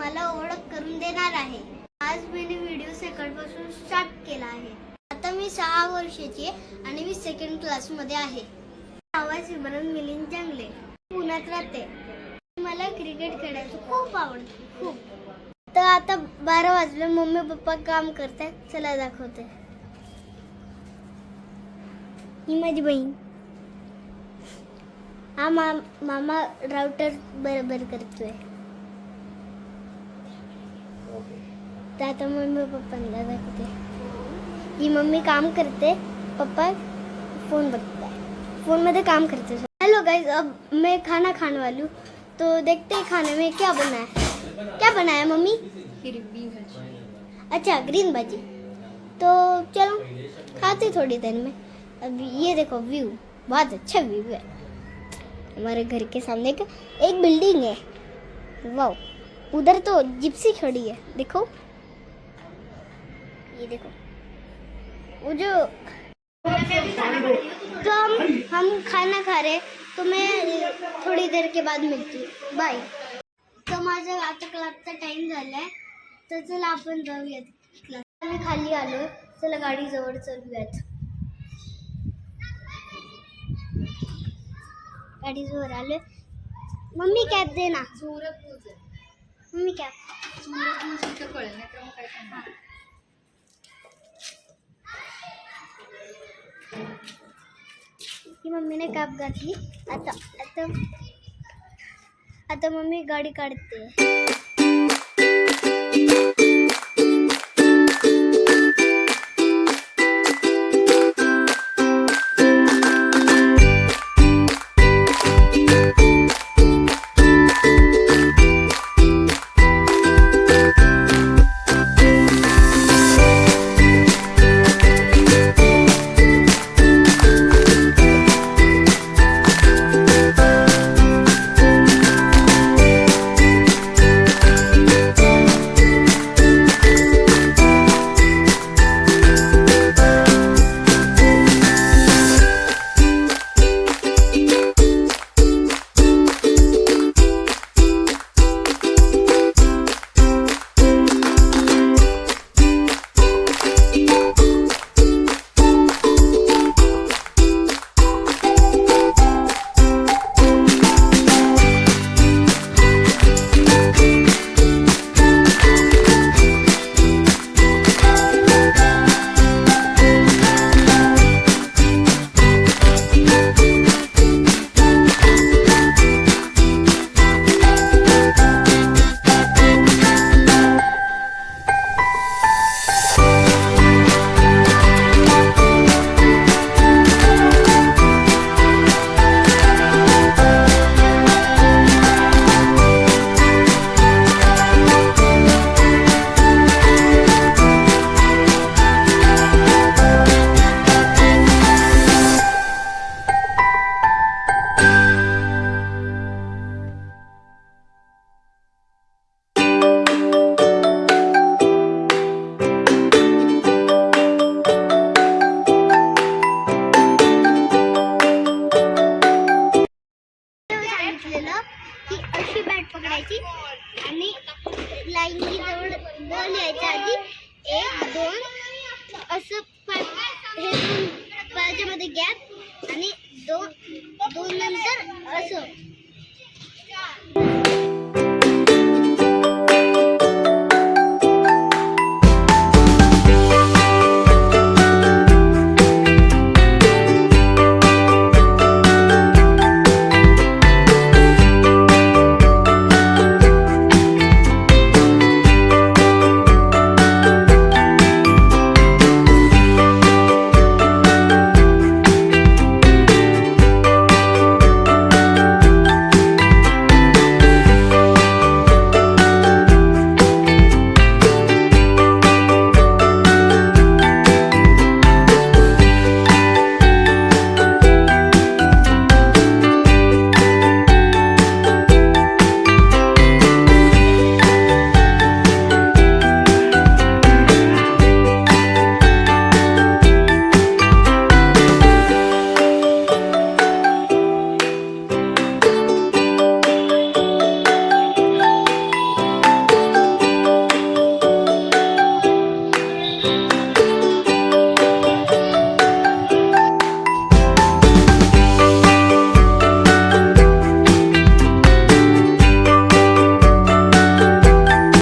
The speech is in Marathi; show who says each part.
Speaker 1: तुम्हाला ओळख करून देणार आहे। आज मी व्हिडिओ सेकंड पासून स्टार्ट केला आहे। आता मी 6 वर्षाची आहे आणि मी सेकंड क्लास मध्ये आहे। नाव सिमरन मिलिंद जंगले, पुण्यात राहते। मला क्रिकेट खेळायचं खूप आवडते, खूप। तर आता 12 वाजले, मम्मी पप्पा काम करतात, चला दाखवते। ही माझी बहीण, हा मामा राउटर बरोबर करतोय। तर आता मम्मी पप्पांना दाखवते। ही मम्मी काम करते, पप्पा फोन बघते, फोन में काम करते। हेलो गाइस, अब मैं खाना खाने वाली हूँ, तो देखते हैं खाने में क्या बना है। क्या बनाया मम्मी? अच्छा, ग्रीन भाजी। तो चलो खाते थोड़ी देर में। अब ये देखो व्यू, बहुत अच्छा व्यू है। हमारे घर के सामने एक बिल्डिंग है, वाओ। उधर तो जिप्सी खड़ी है, देखो, ये देखो वो जो। तो हम खाना खा रहे, तो मैं थोड़ी देर के बाद मिलती हूँ, बाय। तो माझा आता क्लासचा टाइम झालाय, तर चला आपण जाऊयात क्लास। मी खाली आलो, चला गाडी जवळ चलूयात। गाडी जवळ आलोय। मम्मी कॅब दे ना। Mummy cab. की मम्मीने कॅब घातली। आता आता आता मम्मी गाडी काढते। की अशी बॅट पकडायची आणि लाईनची जवळ बॉल यायच्या आधी 1 2 असं हे पायाच्यामध्ये गॅप आणि 2 नंतर असं।